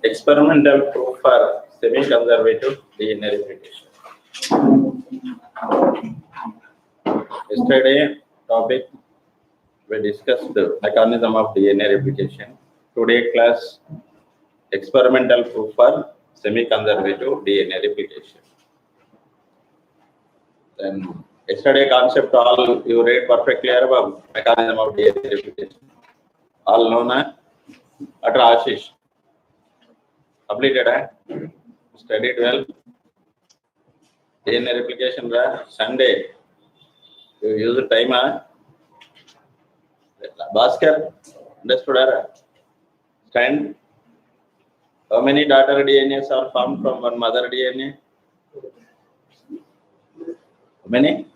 Experimental proof for semi-conservative DNA replication. Yesterday topic we discussed the mechanism of DNA replication. Today class experimental proof for semi-conservative DNA replication. Then yesterday concept all you read perfectly about mechanism of DNA replication. All know na? Atra Ashish. Completed, studied well. DNA replication, Sunday. You use the time, Bhaskar, understood, Stand. How many daughter DNAs are formed from one mother DNA? How many?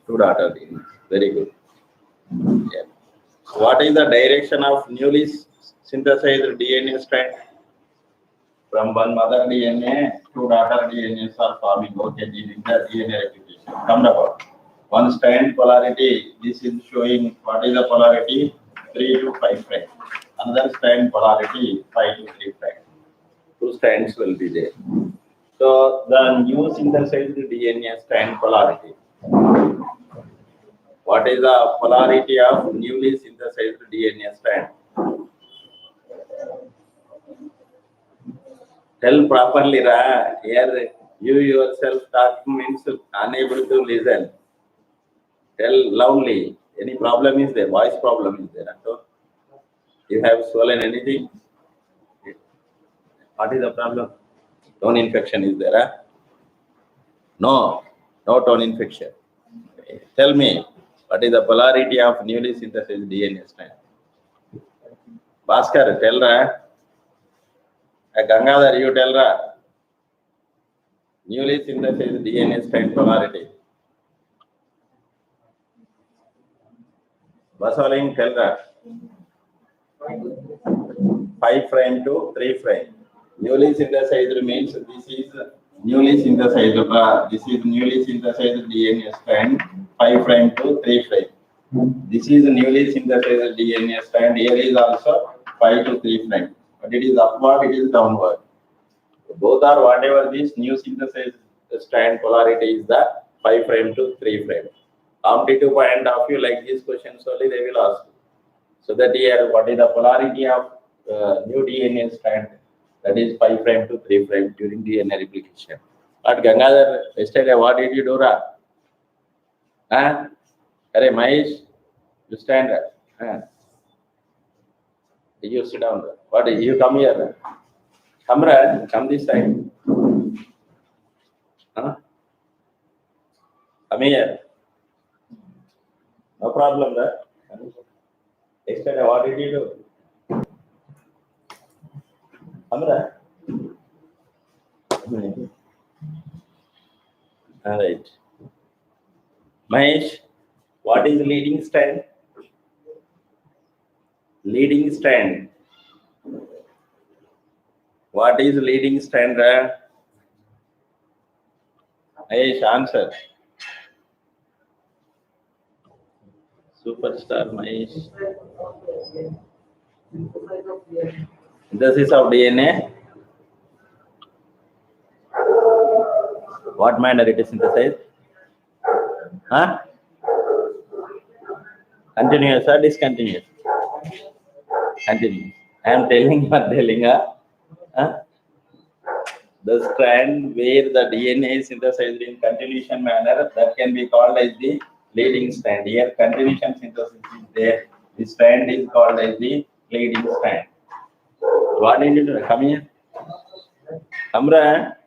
Two daughter DNAs. Very good. Yeah. What is the direction of newly synthesized DNA strand? From one mother DNA, two daughter DNAs are forming. Okay, this is the DNA replication. Come about. One strand polarity, this is showing what is the polarity? 3 to 5 prime. Another strand polarity 5 to 3 prime. Two strands will be there. So the new synthesized DNA strand polarity. What is the polarity of newly synthesized DNA strand? Tell properly, here you yourself talking means unable to listen. Tell loudly. Any problem is there? Voice problem is there? So you have swollen anything? What is the problem? Tone infection is there? No tone infection. Tell me, what is the polarity of newly synthesized DNA strand? Bhaskar, tell Gangadhar, you tell newly synthesized DNA strand polarity. Basaling, tell 5 prime to 3 prime. Newly synthesized means this is newly synthesized. This is newly synthesized DNA strand 5 prime to 3 prime. This is newly synthesized DNA strand. Here is also 5 to 3 prime. But it is upward, it is downward. Both are whatever this new synthesized strand polarity is the 5 prime to 3 prime. Competitive point of view, like these questions only they will ask. So that here, what is the polarity of new DNA strand? That is 5 prime to 3 prime during DNA replication. But Gangadhar, yesterday, what did you do? Arey Mahesh, you stand up. You sit down. What? You come here. Come this side. Come here. No problem, Yesterday, what did you do? Amra. All right. Mahesh, what is leading strand? Leading strand. What is leading strand? Mahesh, answer. Superstar Mahesh. Synthesis of DNA. What manner it is synthesized? Continuous or discontinuous? Continuous. I am telling you, the strand where the DNA is synthesized in continuation manner, that can be called as the leading strand. Here, continuation synthesis is there. The strand is called as the leading strand. What did you do? Come here. Amra,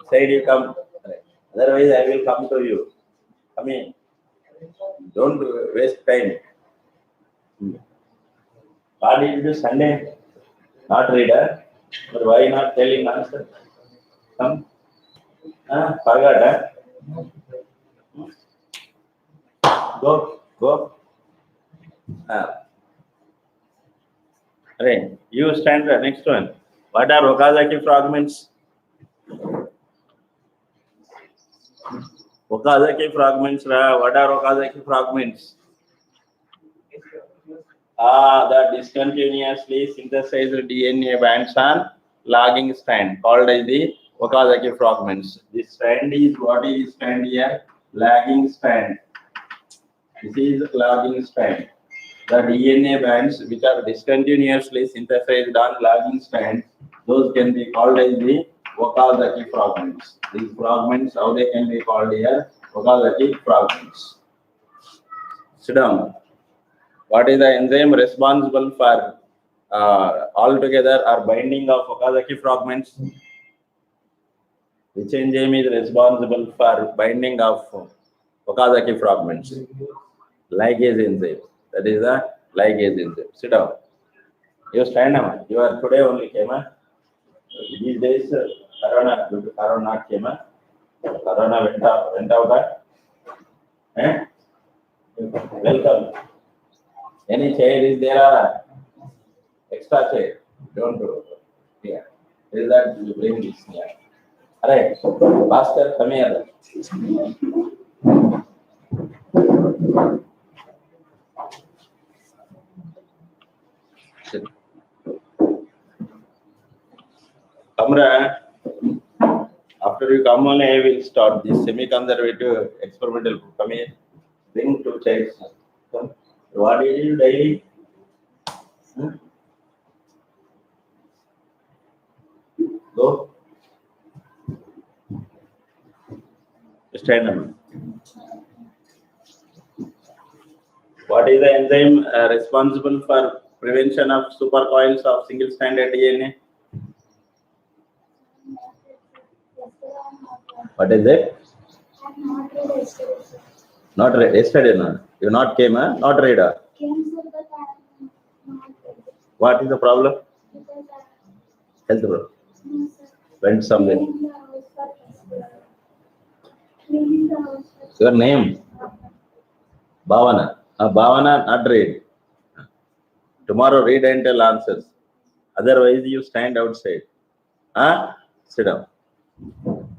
side you come. Otherwise, I will come to you. Come in. Don't waste time. What did you do Sunday? Not reader. But why not telling answer? Come. Forgot, Go. Right. You stand the next one. What are Okazaki fragments? Okazaki fragments, what are Okazaki fragments? The discontinuously synthesized DNA bands on lagging strand called as the Okazaki fragments. This strand is what is strand here? Lagging strand. This is lagging strand. The DNA bands which are discontinuously synthesized on lagging strands, those can be called as the Okazaki fragments. These fragments, how they can be called here? Okazaki fragments. Sit down. What is the enzyme responsible for altogether or binding of Okazaki fragments? Which enzyme is responsible for binding of Okazaki fragments? Ligase enzyme. That is the ligase enzyme. Sit down. You stand up. You are today only came. These days, Corona, due to Corona came. Corona went out. Eh? Welcome. Any chair is there? Extra chair. Don't do. Yeah. Is that you bring this here? Alright. Master, come here. Sit. Kamra, after you come on, I will start this semi-conservative experimental. Come here. Bring 2 chairs. Come. What do you do daily? Go. Stand up. What is the enzyme responsible for prevention of supercoils of single-stranded DNA? What is it? Not read yesterday, no. You not came, huh? Not read. What is the problem? Health problem. Went somewhere. Your name? Bhavana. Bhavana, not read. Tomorrow read and tell answers. Otherwise, you stand outside. Sit down.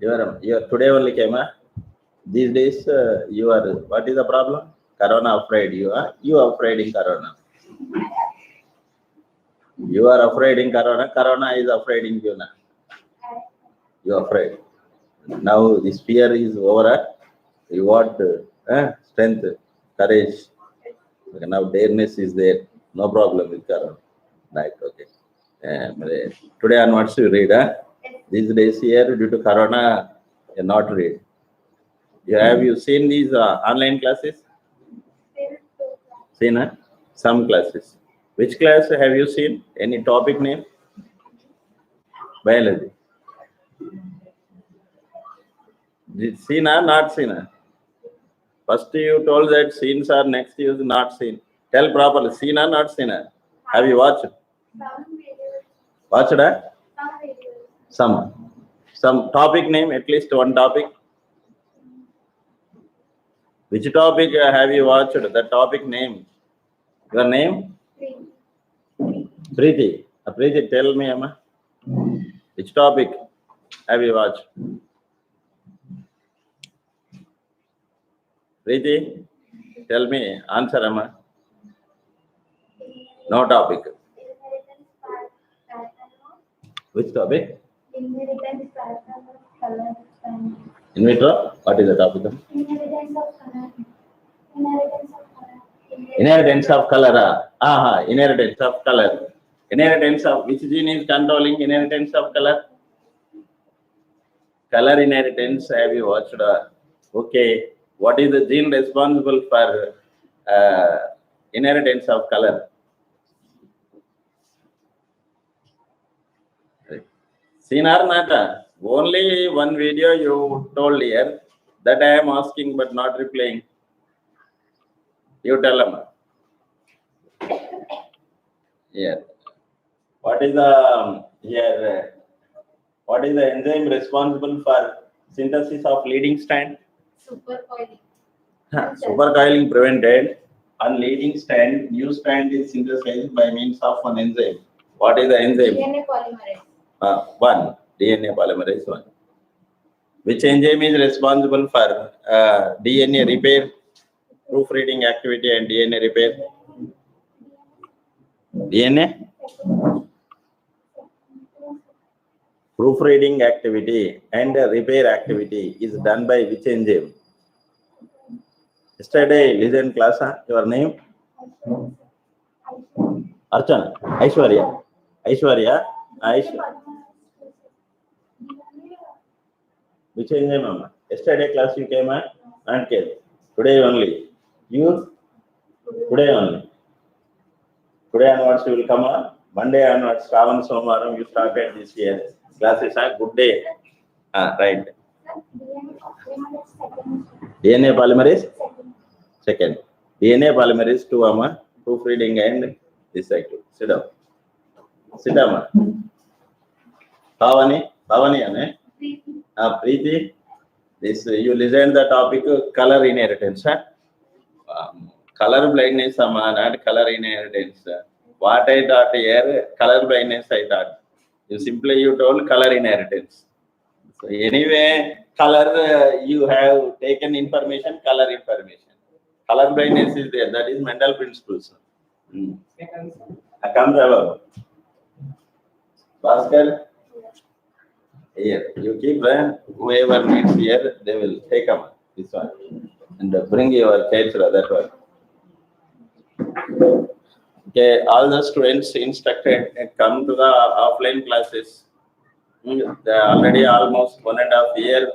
You are today only came. These days, you are. What is the problem? Corona afraid. You are. You are afraid in Corona. You are afraid in Corona. Corona is afraid in you. You are afraid. Now this fear is over. You want strength, courage. Now dareness is there. No problem with Corona. Right, okay. Today onwards you read. These days here due to Corona, you not read. Have you seen these online classes? Seen some classes. Which class have you seen? Any topic name? Biology. Did seen or not seen? First you told that scenes are next is not seen. Tell properly, seen or not seen? Have you watched? Watched? Some topic name, at least one topic. Which topic have you watched? The topic name. Your name? Preeti. Preeti, tell me, Amma. Which topic have you watched? Preeti, tell me, answer, Amma. No topic. Which topic? Inheritance pattern of color and In vitro? What is the topic? inheritance of color. Inheritance of color. Inheritance of color. Inheritance of color. Inheritance of which gene is controlling inheritance of color? Color inheritance. Have you watched? Okay. What is the gene responsible for inheritance of color? Seen or not? Only one video you told here that I am asking but not replying. You tell them. Yeah. What is the here? What is the enzyme responsible for synthesis of leading strand? Supercoiling. Supercoiling prevented. On leading strand, new strand is synthesized by means of an enzyme. What is the enzyme? DNA polymerase. One. DNA polymerase 1. Which enzyme is responsible for DNA repair, proofreading activity and DNA repair? DNA? proofreading activity and repair activity is done by which enzyme? Yesterday, listen class, your name? Archana, Aishwarya. Aishwarya, which enzyme, mama? Yesterday class you came and came. Today only. You? Today only. Today onwards you will come on. Monday onwards, Shravan Somaram, you started this year. Classes are good day. Right. DNA polymerase? Second. DNA polymerase 2, Amma. Proofreading and this cycle. Sit down. Sit down, Amma. Bhavani, Ane? Preeti, this you listen the topic color inheritance. Color blindness, Amma, not color inheritance. What I thought here, color blindness I thought. You told color inheritance. So anyway, color you have taken information, color information. Color blindness is there. That is mental principles. Come, Bhaskar. Here, you keep whoever needs here, they will take them. This one. And bring your kids that one. Okay, all the students instructed and come to the offline classes. Already almost 1.5 years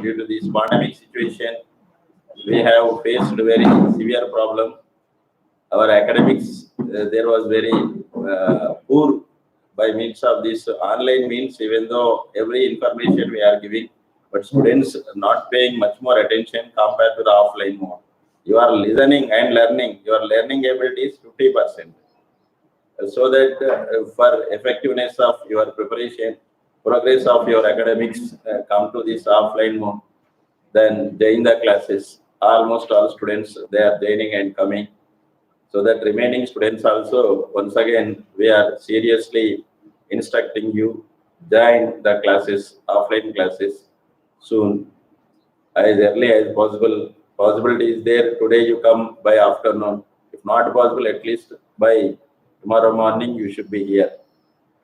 due to this pandemic situation, we have faced very severe problem. Our academics, there was very poor by means of this online means, even though every information we are giving, but students not paying much more attention compared to the offline mode. You are listening and learning, your learning ability is 50%. So that for effectiveness of your preparation, progress of your academics, come to this offline mode, then join the classes. Almost all students, they are joining and coming. So that remaining students also, once again, we are seriously instructing you, join the classes, offline classes soon, as early as possible. Possibility is there, today you come by afternoon. If not possible, at least by tomorrow morning you should be here.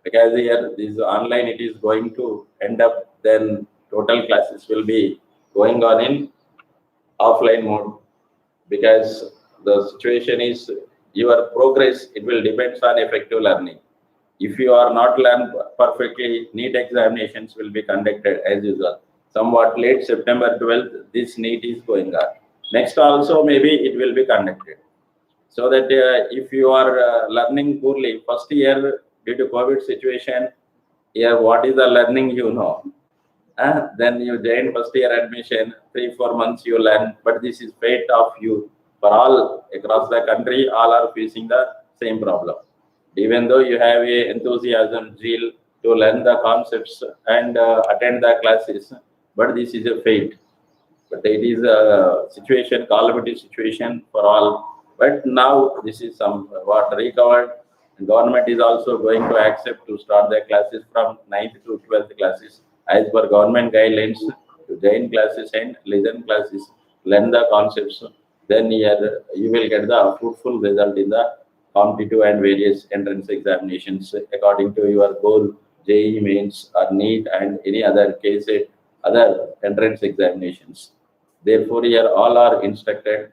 Because here, this online, it is going to end up, then total classes will be going on in offline mode. Because the situation is your progress, it will depends on effective learning. If you are not learned perfectly, NEET examinations will be conducted as usual. Somewhat late September 12th, this NEET is going on. Next also, maybe it will be conducted. So that if you are learning poorly, first year due to COVID situation, what is the learning you know? Then you join first year admission, 3-4 months you learn, but this is fate of you. For all across the country, all are facing the same problem. Even though you have a enthusiasm, zeal to learn the concepts and attend the classes, but this is a fate. But it is a situation, calamity situation for all. But now this is somewhat recovered. Government is also going to accept to start their classes from 9th to 12th classes as per government guidelines, to join classes and listen classes, learn the concepts. Then here you will get the fruitful result in the competitive and various entrance examinations according to your goal, JEE mains or NEET and any other case, other entrance examinations. Therefore, here all are instructed,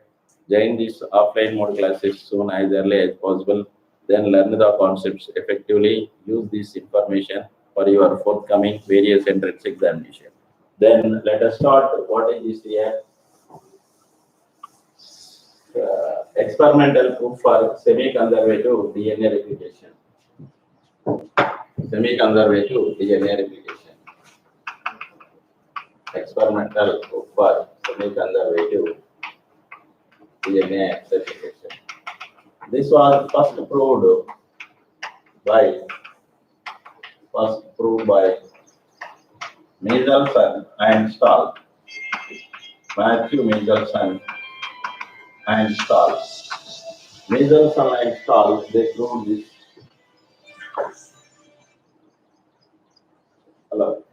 join these offline mode classes soon as early as possible, then learn the concepts effectively, use this information for your forthcoming various entrance examination. Then let us start. What is this here? Experimental proof for semi-conservative DNA replication. Semi-conservative DNA replication. Experimental proof for semi-conservative DNA replication. This was first proved by Michelson and Stahl. Matthew Michelson and Stahl. Michelson and Stahl, they proved this. Hello.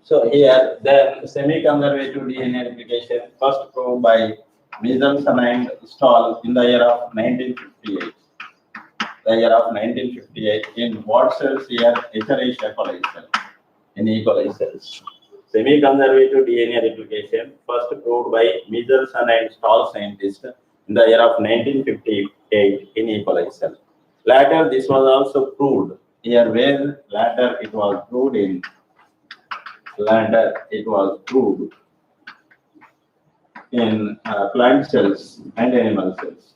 So here, the semi-conservative DNA replication first proved by Measles and Stahl in the year of 1958. The year of 1958 in what cells here? Echerichia coli cell. In E. coli cells. Semi-conservative DNA replication first proved by Measles and Stahl scientists in the year of 1958 in E. coli cell. Later, this was also proved here where later it was proved in plant cells and animal cells.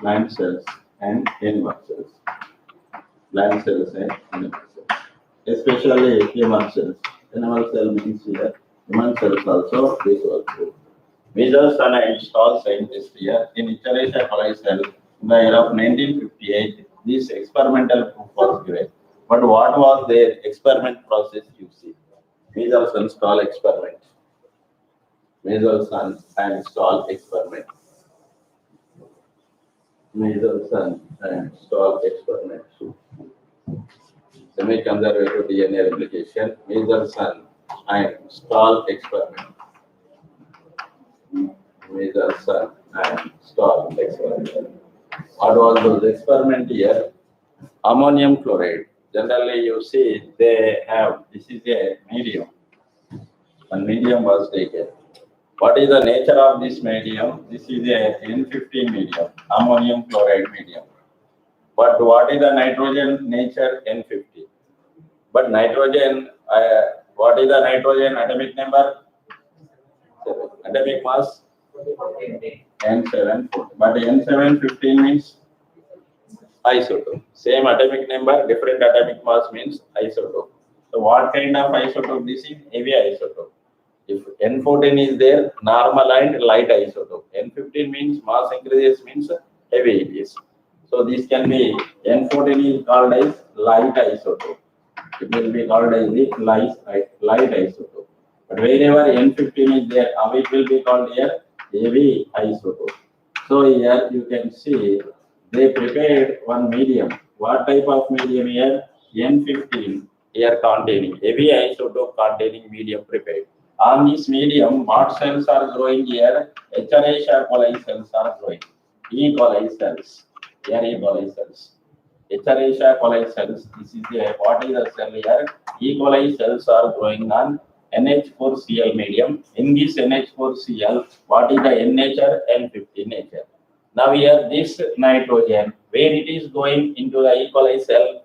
Plant cells and animal cells. Plant cells and animal cells. Especially human cells. Animal cell means here. Human cells also this was proved. Measles and Stahl scientists here in Echerichia coli cell in the year of 1958. This experimental proof was given. But what was their experiment process? You see, Measles and Stahl experiment. Measles and Stahl experiment. Measles and Stahl experiment. Semi-conservative DNA replication. Measles and Stahl experiment. Measles and Stahl experiment. What was those experiment here? Ammonium chloride. Generally, you see they have, this is a medium. A medium was taken. What is the nature of this medium? This is a N15 medium, ammonium chloride medium. But what is the nitrogen nature? N50. But nitrogen, what is the nitrogen atomic number? 7. Atomic mass? N7. But N715 means isotope. Same atomic number, different atomic mass means isotope. So what kind of isotope this is? Heavy isotope. If N14 is there, normal and light isotope. N15 means mass increases means heavy it is. So this can be N14 is called as light isotope. It will be called as the light isotope. But wherever N15 is there, it will be called here heavy isotope. So here you can see they prepared one medium. What type of medium here? N15 here containing heavy isotope containing medium prepared. On this medium, what cells are growing here? Echerichia coli cells are growing. E. coli cells. Here E. coli cells. Echerichia coli cells. This is what is the cell here? E. coli cells are growing on NH4Cl medium. In this NH4Cl, what is the N nature? N15 nature. Now here this nitrogen, where it is going into the E. coli cell,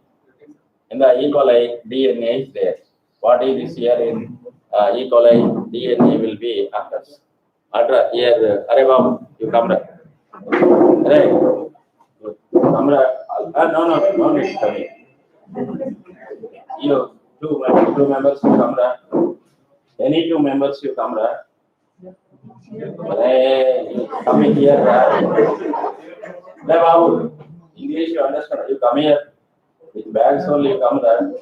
in the E. coli DNA is there. What is this here in E. coli DNA will be occurs. Here, Babu, you come here. Come here. No need to come here. You, two members, you come here. Any two members, you come here. Come in here. Babu, English you understand. You come here. With bags only, you come there.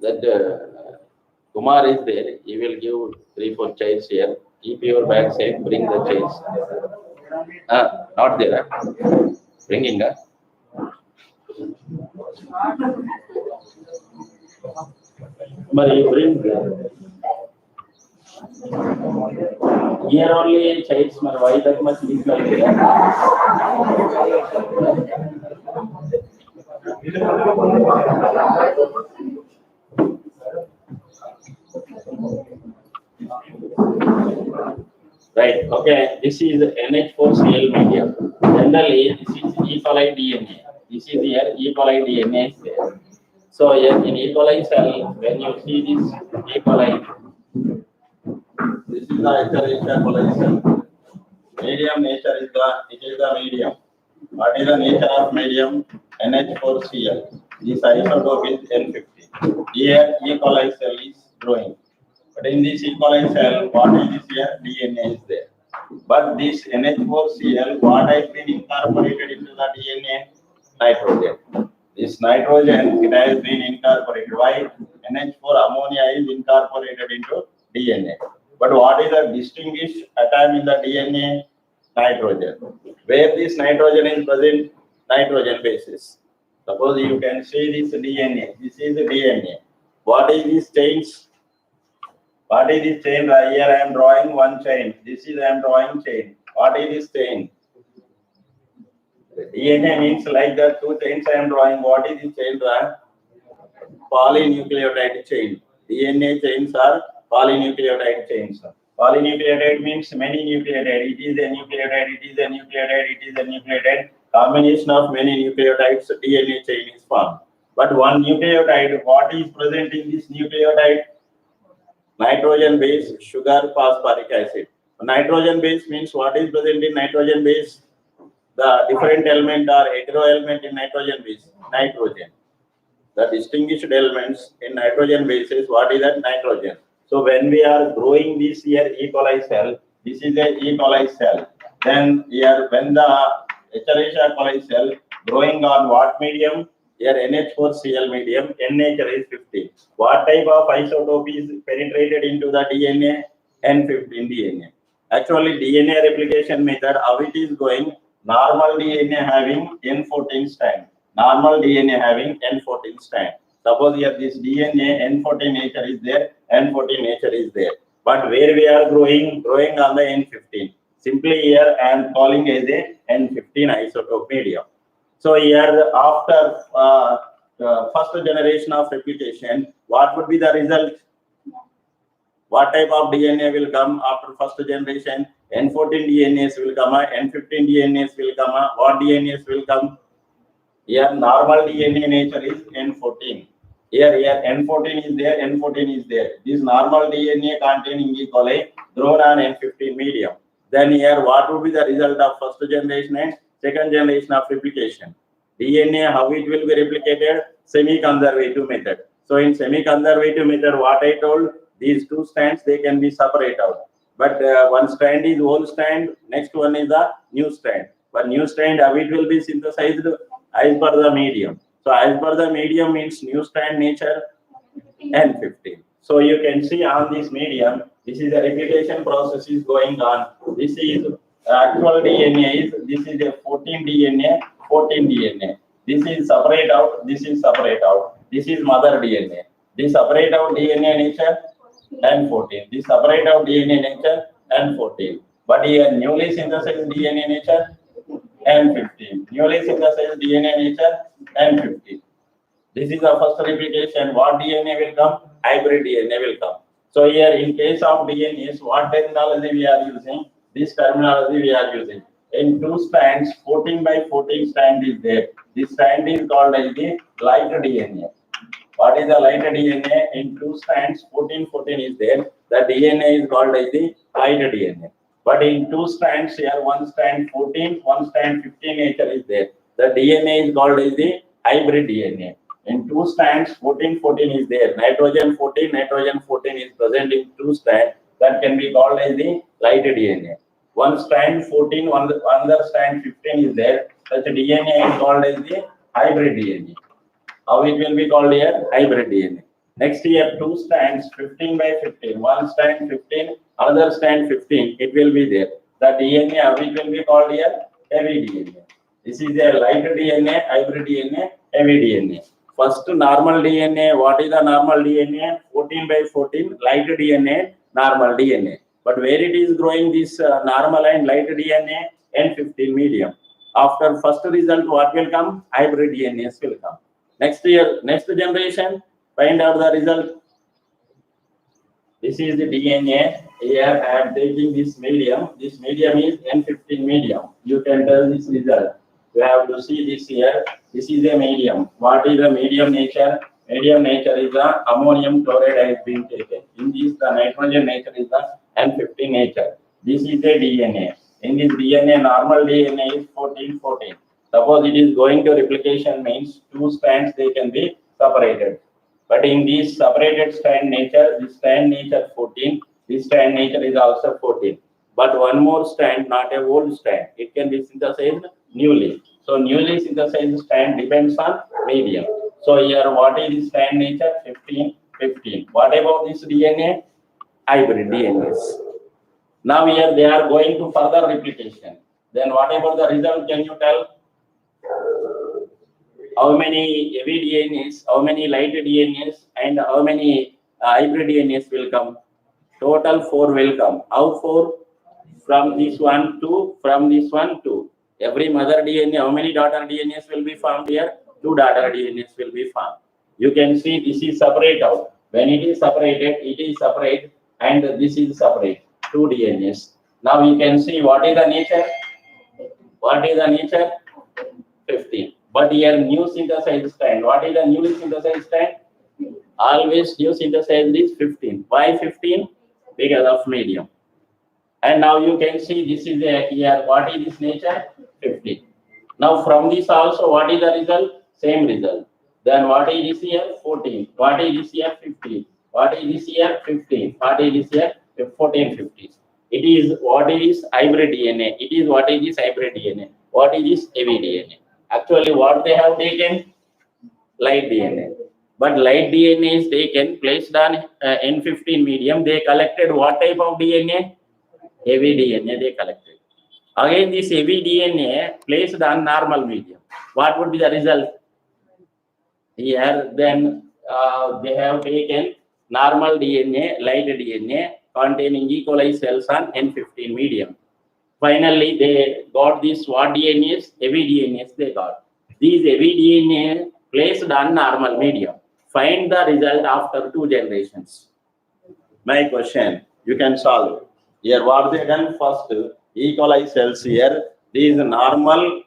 That Kumar is there. He will give 3-4 chairs here. Keep your bag safe. Bring the chairs. Not there. Bringing. But you bring here only chairs. Why that much leak like that? Right. Okay. This is NH4Cl medium. Generally, this is E. coli DNA. This is here E. coli DNA is there. So here in E. coli cell, when you see this E. coli, this is the Echerichia coli cell. Medium nature is the medium. What is the nature of medium? NH4Cl. This isotope is N50. Here E. coli cell is growing. But in this E. coli cell, what is this here? DNA is there. But this NH4Cl, what has been incorporated into the DNA? Nitrogen. This nitrogen, it has been incorporated. Why? NH4 ammonia is incorporated into DNA. But what is the distinguished atom in the DNA? Nitrogen. Where this nitrogen is present? Nitrogen bases. Suppose you can see this DNA. This is the DNA. What is this chains? What is this chain? Right here I am drawing one chain. This is I am drawing chain. What is this chain? DNA means like the two chains I am drawing. What is this chain? Polynucleotide chain. DNA chains are polynucleotide chains. Polynucleotide means many nucleotide. It is a nucleotide, it is a nucleotide, it is a nucleotide. Combination of many nucleotides, DNA chain is formed. But one nucleotide, what is present in this nucleotide? Nitrogen base, sugar, phosphoric acid. Nitrogen base means what is present in nitrogen base? The different element or hetero element in nitrogen base, nitrogen. The distinguished elements in nitrogen bases, what is that? Nitrogen. So when we are growing this here E. coli cell, this is a E. coli cell. Then here when the Escherichia coli cell growing on what medium? Here NH4Cl medium, N nature is 50. What type of isotope is penetrated into the DNA? N15 DNA. Actually, DNA replication method, how it is going? Normal DNA having N14 strand. Normal DNA having N14 strand. Suppose here this DNA N14 nature is there, N14 nature is there. But where we are growing on the N15. Simply here I am calling as a N15 isotope medium. So here after first generation of replication, what would be the result? What type of DNA will come after first generation? N14 DNAs will come, N15 DNAs will come. What DNAs will come? Here normal DNA nature is N14. Here N14 is there, N14 is there. This normal DNA containing E. coli grown on N15 medium. Then here what would be the result of first generation and second generation of replication? DNA, how it will be replicated? Semi-conservative method. So in semi-conservative method, what I told, these two strands, they can be separated out. But one strand is old strand, next one is a new strand. But new strand, how it will be synthesized? As per the medium. So as per the medium means new strand nature N15. So you can see on this medium, this is a replication process is going on. This is actual DNA is, this is a 14 DNA, 14 DNA. This is separate out, this is separate out. This is mother DNA. This separate out DNA nature N14. This separate out DNA nature N14. But here newly synthesized DNA nature N15. Newly synthesized DNA nature N15. This is the first replication. What DNA will come? Hybrid DNA will come. So here in case of DNAs, what terminology we are using? This terminology we are using. In two strands, 14 by 14 strand is there. This strand is called as the light DNA. What is the light DNA? In two strands, 14 is there. The DNA is called as the light DNA. But in two strands here, one strand 14, one strand 15 nature is there. The DNA is called as the hybrid DNA. In two strands, 14 is there. Nitrogen 14 is present in two strands. That can be called as the light DNA. One strand 14, another strand 15 is there. Such DNA is called as the hybrid DNA. How it will be called here? Hybrid DNA. Next here, two strands 15 by 15. One strand 15, another strand 15. It will be there. The DNA, how it will be called here? Heavy DNA. This is a light DNA, hybrid DNA, heavy DNA. First normal DNA. What is the normal DNA? 14 by 14. Light DNA, normal DNA. But where it is growing this normal and light DNA? N15 medium. After first result, what will come? Hybrid DNAs will come. Next year, next generation, find out the result. This is the DNA. Here I am taking this medium. This medium is N15 medium. You can tell this result. You have to see this here. This is a medium. What is the medium nature? Medium nature is the ammonium chloride has been taken. In this, the nitrogen nature is the N15 nature. This is the DNA. In this DNA, normal DNA is 14. Suppose it is going to replication means two strands, they can be separated. But in this separated strand nature, this strand nature 14, this strand nature is also 14. But one more strand, not a old strand, it can be synthesized newly. So newly synthesized strand depends on medium. So here what is the strand nature? 15. What about this DNA? Hybrid DNAs. Now here they are going to further replication. Then what about the result? Can you tell? How many heavy DNAs, how many light DNAs, and how many hybrid DNAs will come? Total 4 will come. How 4? From this one to, from this one to. Every mother DNA, how many daughter DNAs will be formed here? 2 daughter DNAs will be formed. You can see this is separate out. When it is separated, it is separate, and this is separate. 2 DNAs. Now you can see what is the nature? What is the nature? 15. But here new synthesized strand. What is the newly synthesized strand? Always new synthesized is 15. Why 15? Because of medium. And now you can see this is a here. What is this nature? 15. Now from this also, what is the result? Same result. Then what is this here? 14. What is this here? 15. What is this here? 15. What is this here? 14, 15. It is what is hybrid DNA. It is what is this hybrid DNA. What is this heavy DNA? Actually, what they have taken? Light DNA. But light DNA is taken, placed on N15 medium. They collected what type of DNA? Heavy DNA they collected. Again, this heavy DNA placed on normal medium. What would be the result? Here, then they have taken normal DNA, light DNA containing E. coli cells on N15 medium. Finally, they got this what DNAs? Heavy DNAs they got. These heavy DNA placed on normal medium. Find the result after 2 generations. My question, you can solve. Here, what they done first? E. coli cells here. These normal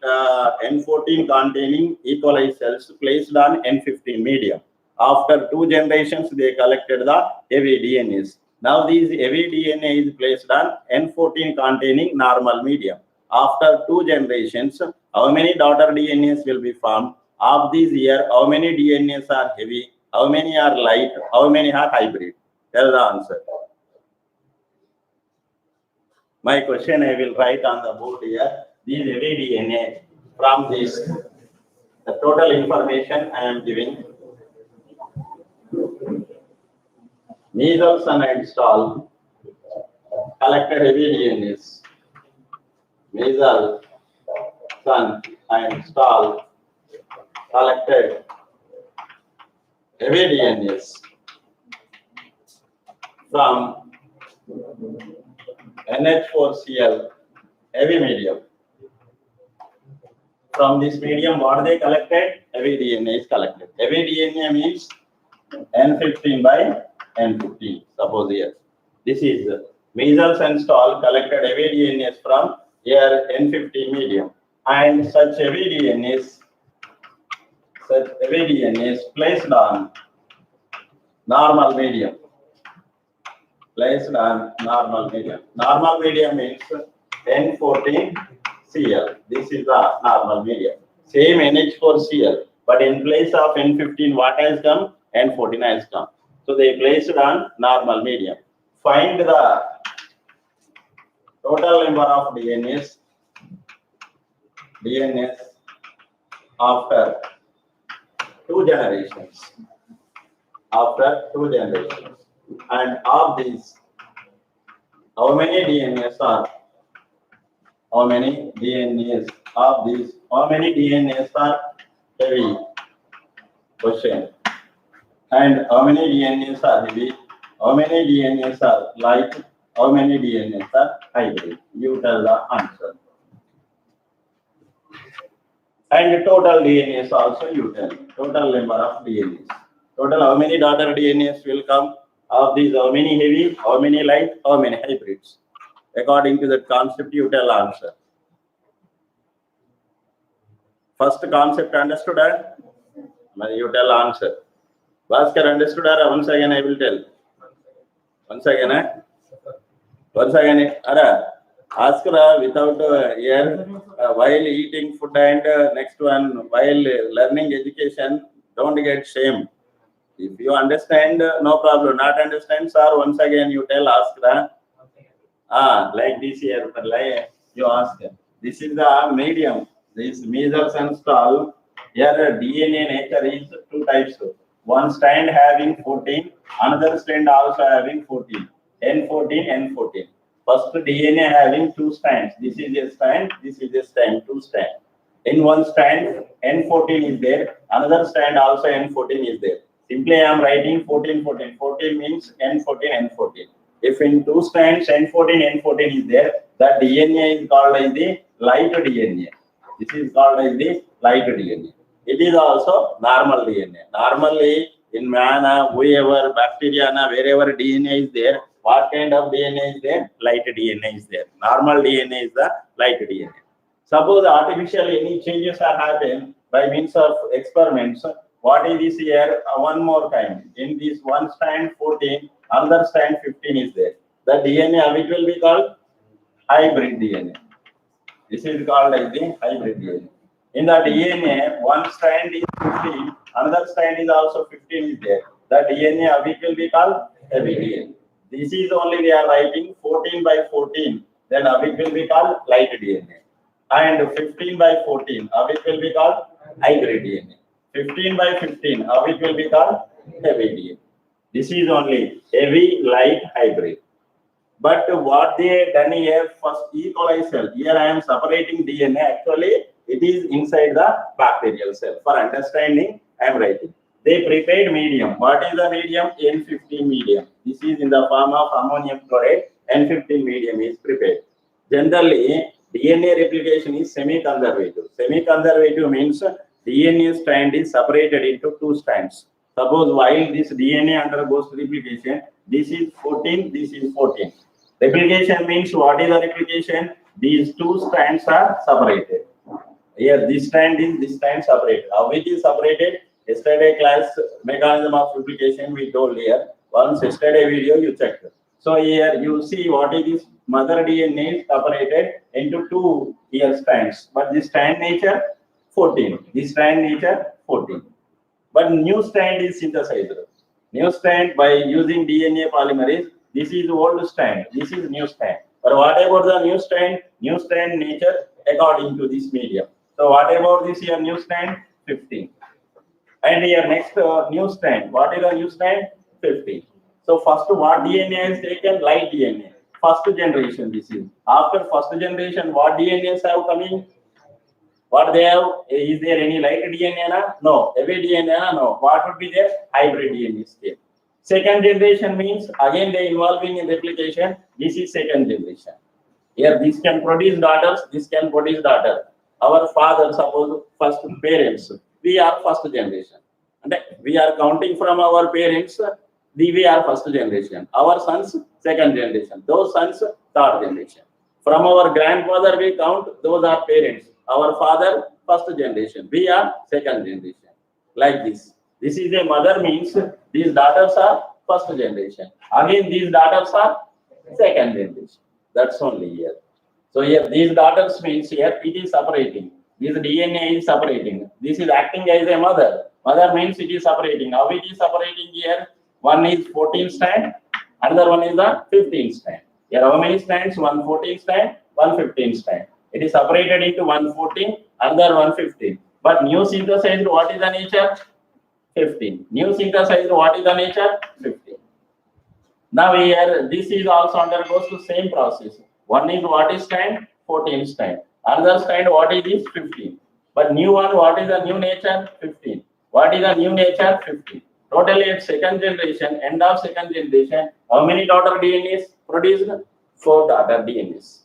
N14 containing E. coli cells placed on N15 medium. After 2 generations, they collected the heavy DNAs. Now these heavy DNA is placed on N14 containing normal medium. After 2 generations, how many daughter DNAs will be formed? Of these here, how many DNAs are heavy? How many are light? How many are hybrid? Tell the answer. My question I will write on the board here. These heavy DNA from this, the total information I am giving. Measles and install collected heavy DNAs. Measles and install collected heavy DNAs from NH4Cl heavy medium. From this medium, what they collected? Heavy DNA is collected. Heavy DNA means N15 by N15. Suppose here, this is measles and stall collected heavy DNAs from here N15 medium, and such heavy DNAs placed on normal medium. Placed on normal medium. Normal medium means N14Cl. This is the normal medium. Same NH4Cl, but in place of N15, what has come? N14 has come. So they placed on normal medium. Find the total number of DNAs after 2 generations. After 2 generations. And of these, how many DNAs are? How many DNAs of these? How many DNAs are heavy? Question. And how many DNAs are heavy? How many DNAs are light? How many DNAs are hybrid? You tell the answer. And total DNAs also you tell. Total number of DNAs. Total how many daughter DNAs will come? Of these, how many heavy, how many light, how many hybrids? According to that concept, you tell answer. First concept understood? You tell answer. Bhaskar understood? Once again I will tell. Once again, ask without while eating food and next one while learning education, don't get shame. If you understand, no problem. Not understand, sir, once again you tell, ask. Like this here, like you ask. This is the medium. This measles and stall. Here DNA nature is 2 types. One strand having 14, another strand also having 14. N14, N14. First DNA having two strands. This is a strand, this is a strand, two strands. In one strand, N14 is there, another strand also N14 is there. Simply I am writing 14, 14. 14 means N14, N14. If in two strands N14, N14 is there, that DNA is called as the light DNA. This is called as the light DNA. It is also normal DNA. Normally, in man, whoever, bacteria, wherever DNA is there, what kind of DNA is there? Light DNA is there. Normal DNA is the light DNA. Suppose artificially any changes are happening by means of experiments. What is this here? One more time. In this one strand 14, another strand 15 is there. The DNA, which will be called hybrid DNA. This is called as the hybrid DNA. In the DNA, one strand is 15, another strand is also 15 is there. The DNA, which will be called heavy DNA. This is only we are writing 14 by 14, then which will be called light DNA. And 15 by 14, which will be called hybrid DNA. 15 by 15, which will be called heavy DNA. This is only heavy, light, hybrid. But what they done here, first E. coli cell, here I am separating DNA, actually it is inside the bacterial cell. For understanding, I am writing. They prepared medium. What is the medium? N15 medium. This is in the form of ammonium chloride. N15 medium is prepared. Generally, DNA replication is semi-conservative. Semi-conservative means DNA strand is separated into two strands. Suppose while this DNA undergoes replication, this is 14, this is 14. Replication means what is the replication? These two strands are separated. Here, this strand is this strand separated. How it is separated? Yesterday class mechanism of replication we told here. Once yesterday video you checked. So here you see what is this mother DNA is separated into two here strands. But this strand nature 14. This strand nature 14. But new strand is synthesized. New strand by using DNA polymerase. This is old strand. This is new strand. But what about the new strand? New strand nature according to this medium. So what about this here new strand? 15. And here next new strand. What is the new strand? 15. So first what DNA is taken? Light DNA. First generation this is. After first generation, what DNAs have coming? What they have? Is there any light DNA? No. Heavy DNA? No. What would be there? Hybrid DNA scale. Second generation means again they involving in replication. This is second generation. Here this can produce daughters. This can produce daughter. Our father, suppose first parents. We are first generation. And we are counting from our parents. We are first generation. Our sons second generation. Those sons third generation. From our grandfather we count. Those are parents. Our father first generation. We are second generation. Like this. This is a mother means these daughters are first generation. Again these daughters are second generation. That's only here. So here these daughters means here it is separating. This DNA is separating. This is acting as a mother. Mother means it is separating. How it is separating here? One is 14 strand, another one is the 15 strand. Here how many strands? One 14 strand, one 15 strand. It is separated into 114, another 115. But new synthesized, what is the nature? 15. New synthesized, what is the nature? 15. Now here, this is also undergoes the same process. One is what is strand? 14 strand. Another strand, what is this? 15. But new one, what is the new nature? 15. What is the new nature? 15. Totally at second generation, end of second generation, how many daughter DNAs produced? 4 daughter DNAs.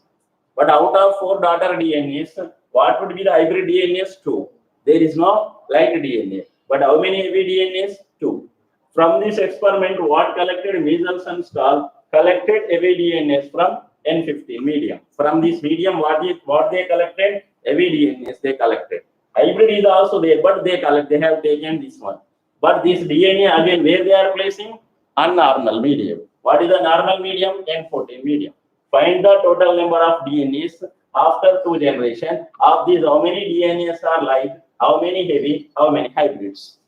But out of 4 daughter DNAs, what would be the hybrid DNAs? 2. There is no light DNA. But how many heavy DNAs? 2. From this experiment, what collected Measles and Stahl collected heavy DNAs from N15 medium. From this medium, what they collected? Heavy DNAs they collected. Hybrid is also there, but they have taken this one. But this DNA again, where they are placing? On normal medium. What is the normal medium? N14 medium. Find the total number of DNAs after 2 generations. Of these, how many DNAs are light? How many heavy? How many hybrids?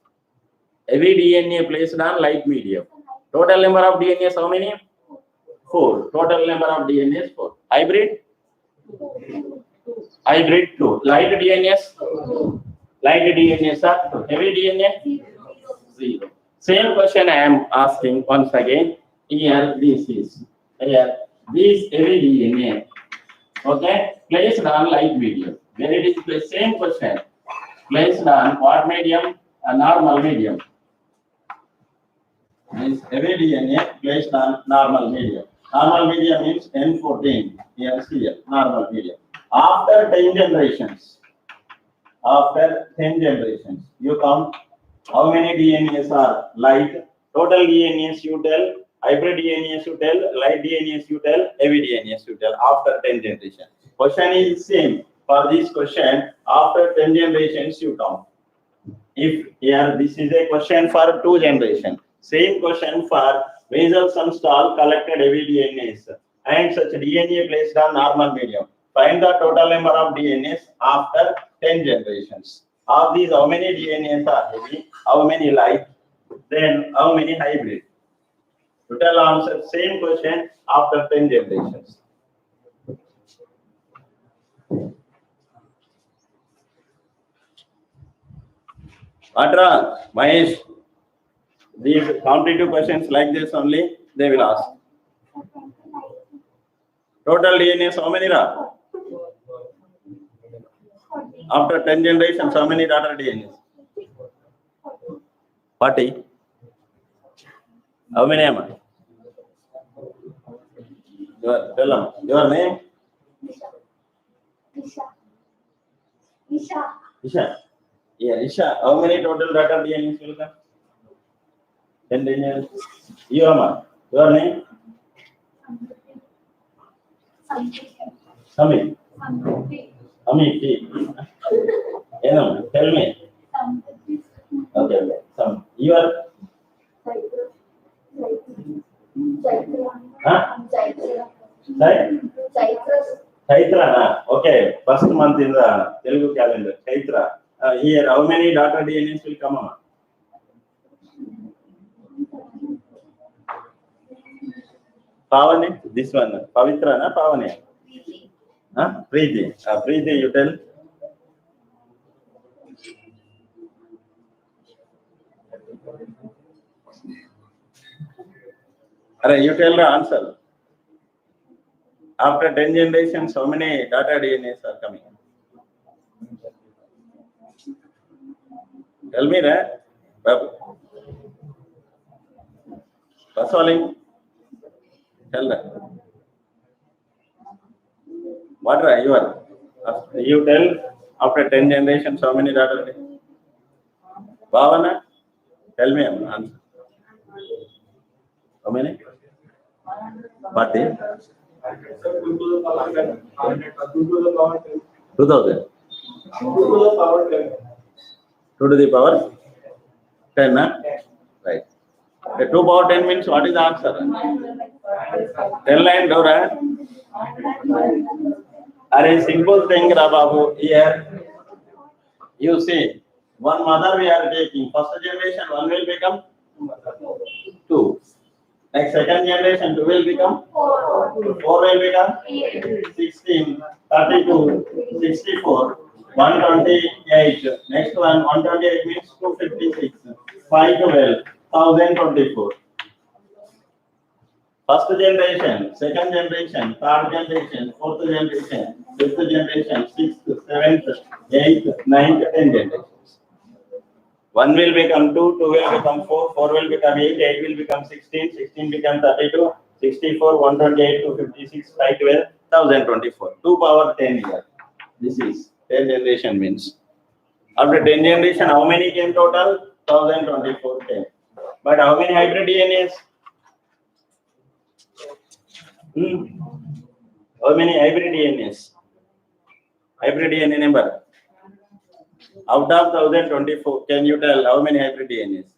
Heavy DNA placed on light medium. Total number of DNAs, how many? 4. Total number of DNAs 4. Hybrid? Hybrid 2. Light DNAs? Light DNAs are 2. Heavy DNA? 0. Same question I am asking once again. Here this is. Here This heavy DNA, okay, placed on light medium. When it is the same question, placed on what medium? A normal medium. This heavy DNA placed on normal medium. Normal medium means N14, here, normal medium. After 10 generations, you count how many DNAs are light. Total DNAs you tell, hybrid DNAs you tell, light DNAs you tell, heavy DNAs you tell after 10 generations. Question is same. For this question, after 10 generations you count. If here this is a question for 2 generations, same question for measles and stall collected heavy DNAs and such DNA placed on normal medium. Find the total number of DNAs after 10 generations. Of these, how many DNAs are heavy, how many light, then how many hybrid? Total answer, same question after 10 generations. Atra, Mahesh, these competitive questions like this only, they will ask. Total DNAs, how many ra? After 10 generations, how many total DNAs? 40. How many am I? Tell them. Your name? Isha. Yeah, Isha. How many total total DNAs will come? 10 DNAs. You am your name? Sami. Ami. Tell me. Okay. Some. You are? Huh? Chaitra, na? Okay. First month in the Telugu calendar. Chaitra. Here, how many daughter DNAs will come on? Pavane, this one. Pavitra, na? Pavane. Huh? Preeti. Preeti, you tell. You tell the answer. After 10 generations, how many data DNAs are coming? Tell me that. Babu. Paswaling. Tell that. What are you are? You tell after 10 generations, how many data DNAs? Bhavana, tell me an answer. How many? 40? 2000. 2 to the power 10, huh? Right. The 2 power 10 means what is the answer? 10 line Dora. Are a simple thing, Rababu. Here, you see, one mother we are taking. First generation, 1 will become 2. Next second generation, 2 will become 4 will become 16, 32, 64, 128. Next one, 128 means 256, 512, 1024. First generation, second generation, third generation, fourth generation, fifth generation, sixth, seventh, eighth, ninth, 10 generations. 1 will become 2, 2 will become 4, 4 will become 8, 8 will become 16, 16 become 32, 64, 128, 256, 512, 1024. 2 power 10 here. This is 10 generation means. After 10 generation, how many came total? 1024 came. But how many hybrid DNAs? How many hybrid DNAs? Hybrid DNA number? Out of 1024, can you tell how many hybrid DNAs?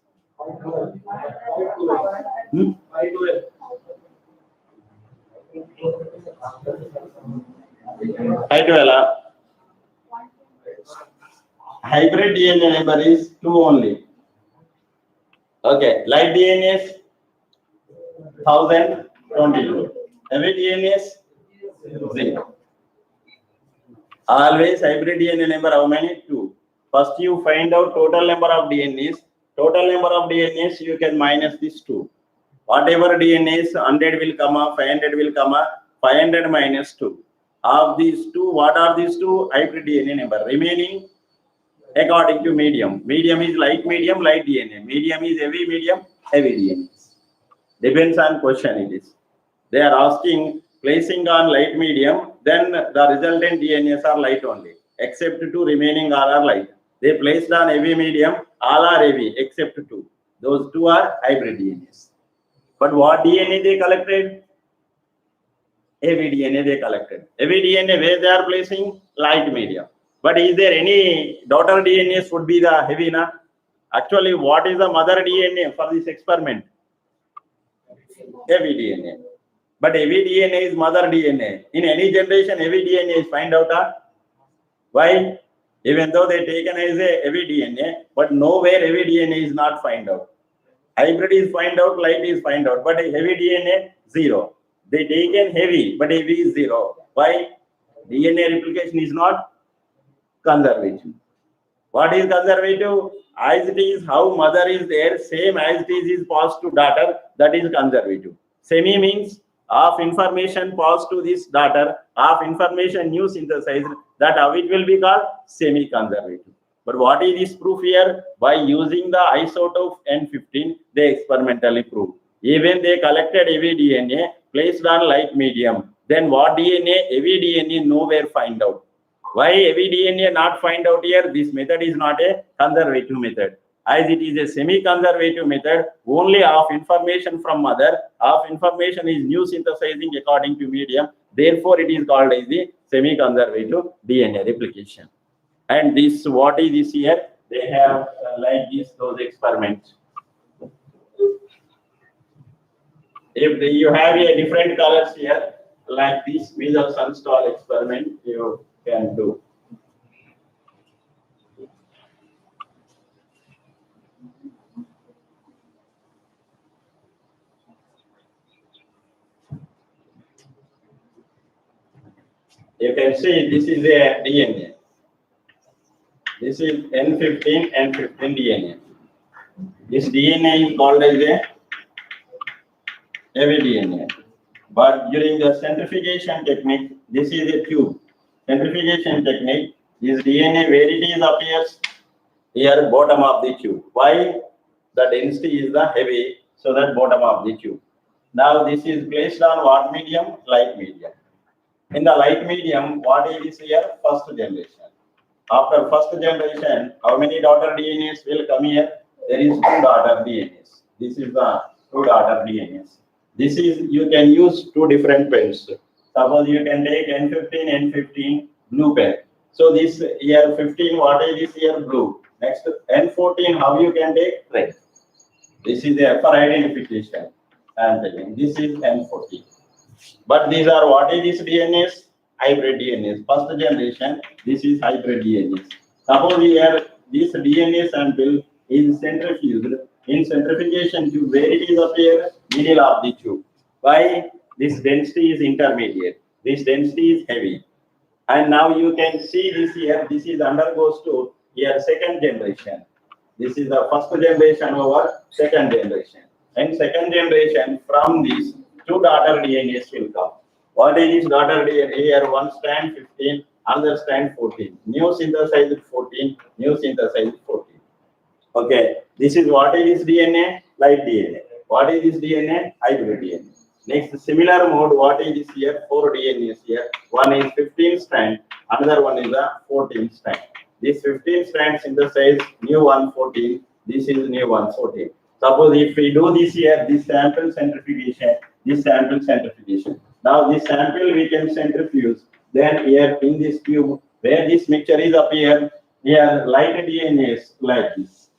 512. Hybrid DNA number is 2 only. Okay, light DNAs 1022. Heavy DNAs 0. Always hybrid DNA number how many? 2. First you find out total number of DNAs. Total number of DNAs you can minus this 2. Whatever DNA is 100 will come up, 500 will come up, 500 minus 2. Of these two, what are these two? Hybrid DNA number. Remaining according to medium. Medium is light DNA. Medium is heavy DNA. Depends on question it is. They are asking placing on light medium, then the resultant DNAs are light only, except two remaining all are light. They placed on heavy medium, all are heavy except two. Those two are hybrid DNAs. But what DNA they collected? Heavy DNA they collected. Heavy DNA where they are placing? Light medium. But is there any daughter DNAs would be the heavy na? Actually, what is the mother DNA for this experiment? Heavy DNA. But heavy DNA is mother DNA. In any generation, heavy DNA is find out. Why? Even though they taken as a heavy DNA, but nowhere heavy DNA is not find out. Hybrid is find out, light is find out, but heavy DNA, 0. They taken heavy, but heavy is 0. Why? DNA replication is not conservative. What is conservative? As it is, how mother is there, same as it is passed to daughter, that is conservative. Semi means of information passed to this daughter, of information new synthesized, that how it will be called semi-conservative. But what is this proof here? By using the isotope N15, they experimentally proved. Even they collected heavy DNA, placed on light medium. Then what DNA? Heavy DNA nowhere find out. Why heavy DNA not find out here? This method is not a conservative method. As it is a semi-conservative method, only of information from mother, of information is new synthesizing according to medium. Therefore, it is called as the semi-conservative DNA replication. And this, what is this here? They have like this, those experiments. If you have a different colors here, like this Weasel Sunstall experiment, you can do. You can see this is a DNA. This is N15 DNA. This DNA is called as a heavy DNA. But during the centrifugation technique, this is a tube. Centrifugation technique, this DNA where it is appears here bottom of the tube. Why? The density is the heavy, so that bottom of the tube. Now this is placed on what medium? Light medium. In the light medium, what is this here? First generation. After first generation, how many daughter DNAs will come here? There is 2 daughter DNAs. This is the 2 daughter DNAs. This is, you can use 2 different pens. Suppose you can take N15 blue pen. So this here 15, what is this here? Blue. Next N14, how you can take? Red. This is there for identification. And again, this is N14. But these are, what is this DNAs? Hybrid DNAs. First generation, this is hybrid DNAs. Suppose here this DNA sample is centrifuged. In centrifugation tube, where it is appear? Middle of the tube. Why? This density is intermediate. This density is heavy. And now you can see this here. This is undergoes to here second generation. This is the first generation over second generation. And second generation, from these 2 daughter DNAs will come. What is this daughter DNA? Here one strand 15, another strand 14. New synthesized 14, new synthesized 14. Okay, this is what is this DNA? Light DNA. What is this DNA? Hybrid DNA. Next, similar mode, what is this here? 4 DNAs here. One is 15 strand, another one is a 14 strand. This 15 strand synthesize new one 14, this is new one 14. Suppose if we do this here, this sample centrifugation, this sample centrifugation. Now this sample we can centrifuge. Then here in this tube, where this mixture is appear, here light DNA is like this.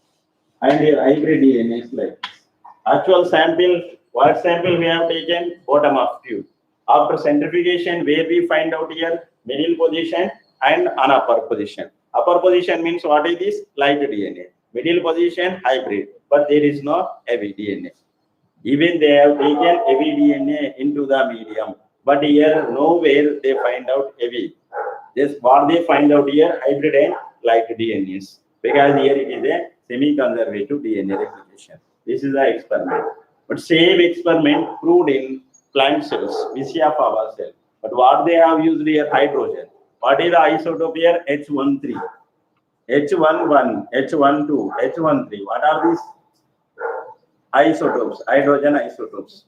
And here hybrid DNA is like this. Actual sample, what sample we have taken? Bottom of tube. After centrifugation, where we find out here? Middle position and an upper position. Upper position means what is this? Light DNA. Middle position, hybrid. But there is no heavy DNA. Even they have taken heavy DNA into the medium. But here, nowhere they find out heavy. Just what they find out here, hybrid and light DNAs. Because here it is a semi-conservative DNA replication. This is the experiment. But same experiment proved in plant cells, Vicia fava cell. But what they have used here, hydrogen. What is the isotope here? H13, H11, H12, H13. What are these isotopes? Hydrogen isotopes.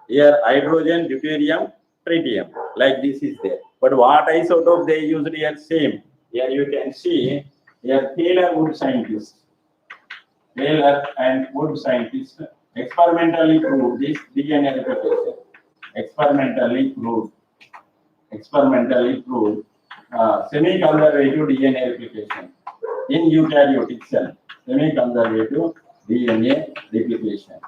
Here, hydrogen, deuterium, tritium. Like this is there. But what isotope they used here? Same. Here you can see here Taylor Wood scientist. Taylor and Wood scientists experimentally proved this DNA replication. Experimentally proved semi-conservative DNA replication in eukaryotic cell. Semi-conservative DNA replication.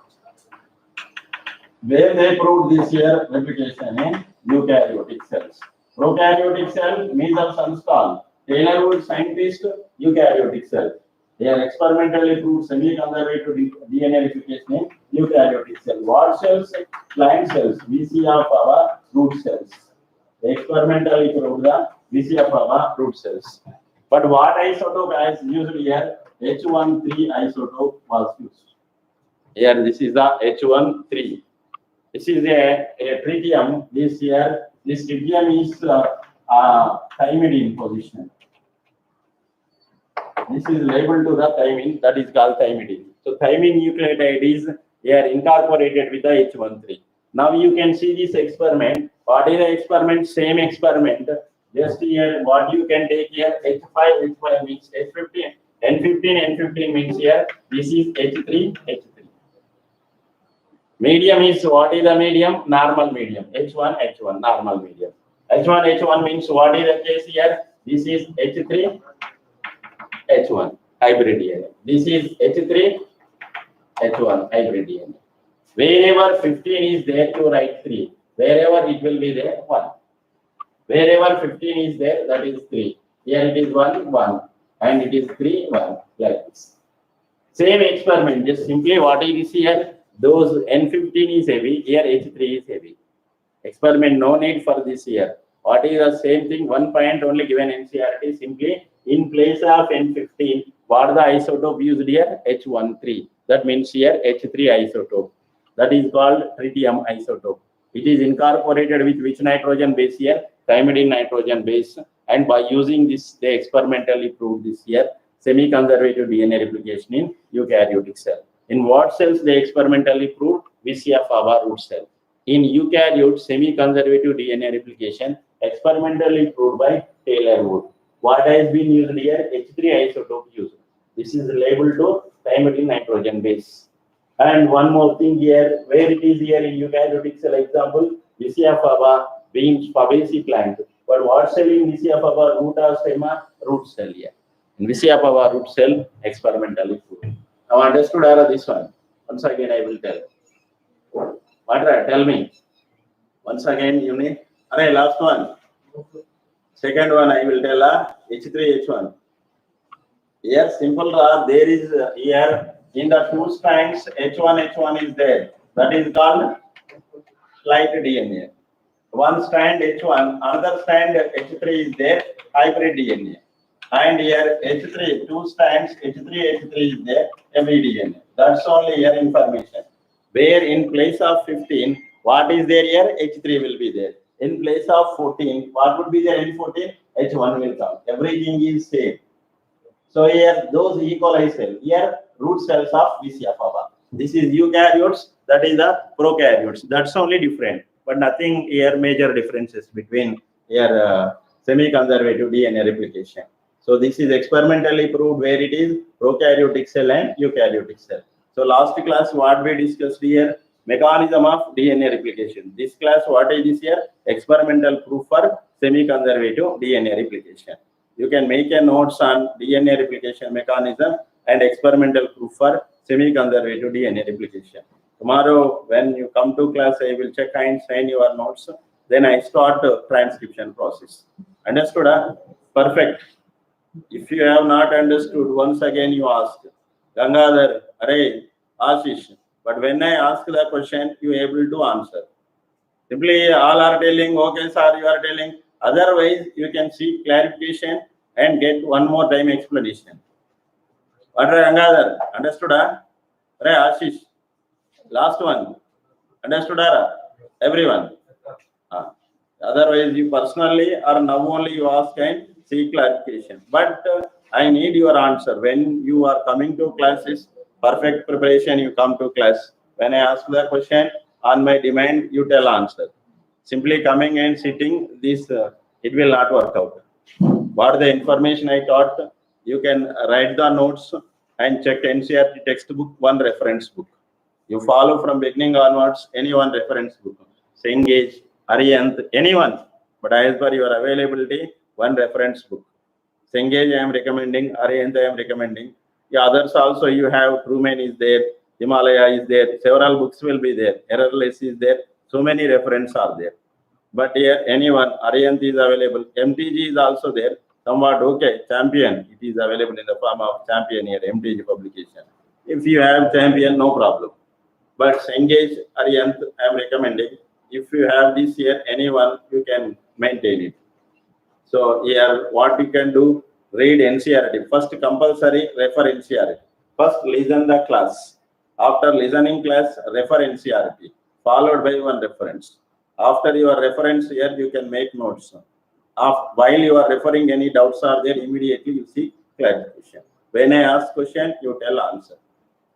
Where they proved this here replication in eukaryotic cells. Prokaryotic cell, measles and stall. Taylor Wood scientist, eukaryotic cell. They are experimentally proved semi-conservative DNA replication in eukaryotic cell. What cells? Plant cells, VC of our root cells. They experimentally proved the VC of our root cells. But what isotope is used here? H13 isotope was used. Here, this is the H13. This is a tritium. This tritium is thymidine position. This is labeled to the thymine, that is called thymidine. So thymine nucleotide is here incorporated with the H13. Now you can see this experiment. What is the experiment? Same experiment. Just here, what you can take here, H5, H5 means H15, N15, N15 means here, this is H3, H3. Medium is, what is the medium? Normal medium. H1, H1, normal medium. H1, H1 means what is the case here? This is H3, H1, hybrid DNA. This is H3, H1, hybrid DNA. Wherever 15 is there, you write 3. Wherever it will be there, 1. Wherever 15 is there, that is 3. Here it is 1, 1. And it is 3, 1. Like this. Same experiment, just simply what is here? Those N15 is heavy, here H3 is heavy. Experiment, no need for this here. What is the same thing? 1 point only given NCERT, simply in place of N15, what the isotope used here? H13. That means here H3 isotope. That is called tritium isotope. It is incorporated with which nitrogen base here? Thymidine nitrogen base. And by using this, they experimentally proved this here semi-conservative DNA replication in eukaryotic cell. In what cells they experimentally proved? VCF fava root cell. In eukaryote, semi-conservative DNA replication experimentally proved by Taylor Wood. What has been used here? H3 isotope used. This is labeled to thymidine nitrogen base. And one more thing here, where it is here in eukaryotic cell example, VCF fava being Fabaceae plant. But what cell in VCF fava? Root or stemma? Root cell here. In VCF fava root cell experimentally proved. Now understood this one? Once again I will tell. What? Tell me. Once again you need. Alright, last one. Second one I will tell H3, H1. Here simple there is here in the two strands H1, H1 is there. That is called slight DNA. One strand H1, another strand H3 is there, hybrid DNA. And here H3, two strands H3 is there, every DNA. That's only here information. Where in place of 15, what is there here? H3 will be there. In place of 14, what would be there in 14? H1 will come. Everything is same. So here those E. coli cells, here root cells of VCF fava. This is eukaryotes, that is the prokaryotes. That's only different, but nothing here major differences between here semi-conservative DNA replication. So this is experimentally proved where it is prokaryotic cell and eukaryotic cell. So last class what we discussed here, mechanism of DNA replication. This class what is this here? Experimental proof for semi-conservative DNA replication. You can make a notes on DNA replication mechanism and experimental proof for semi-conservative DNA replication. Tomorrow when you come to class, I will check and sign your notes. Then I start the transcription process. Understood? Perfect. If you have not understood, once again you ask. Gangadhar, Arey, Ashish. But when I ask the question, you are able to answer. Simply all are telling, okay sir, you are telling. Otherwise, you can seek clarification and get one more time explanation. What Gangadhar? Understood? Arey, Ashish. Last one. Understood, Ara? Everyone. Otherwise, you personally or now only you ask and seek clarification. But I need your answer. When you are coming to classes, perfect preparation, you come to class. When I ask the question, on my demand, you tell answer. Simply coming and sitting, this it will not work out. What the information I taught, you can write the notes and check NCERT textbook, one reference book. You follow from beginning onwards, any one reference book. Engage, Arihanth, anyone. But as per your availability, one reference book. Engage, I am recommending. Arihanth, I am recommending. Yeah, others also you have. Truman is there. Himalaya is there. Several books will be there. Errorless is there. So many references are there. But here, anyone, Arihanth is available. MTG is also there. Somewhat okay. Champion, it is available in the form of champion here, MTG publication. If you have champion, no problem. But Engage, Arihanth, I am recommending. If you have this here, anyone, you can maintain it. So here, what you can do, read NCERT. First compulsory, refer NCERT. First listen the class. After listening class, refer NCERT, followed by one reference. After your reference here, you can make notes. While you are referring, any doubts are there, immediately you seek clarification. When I ask question, you tell answer.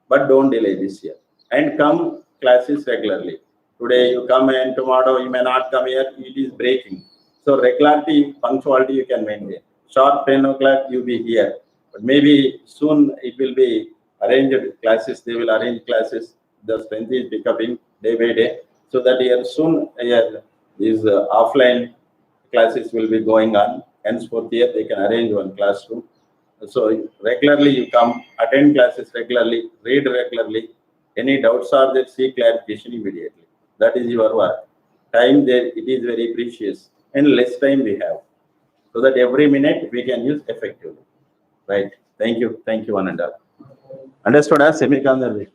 But don't delay this year. And come classes regularly. Today you come and tomorrow you may not come here, it is breaking. So regularity, punctuality you can maintain. Sharp 10 o'clock you be here. But maybe soon it will be arranged classes, they will arrange classes. The strength is becoming day by day. So that here soon these offline classes will be going on. Henceforth here they can arrange one classroom. So regularly you come, attend classes regularly, read regularly. Any doubts are there, seek clarification immediately. That is your work. Time there, it is very precious, and less time we have, so that every minute we can use effectively. Right? Thank you, one and all. Understood, as Semikandar?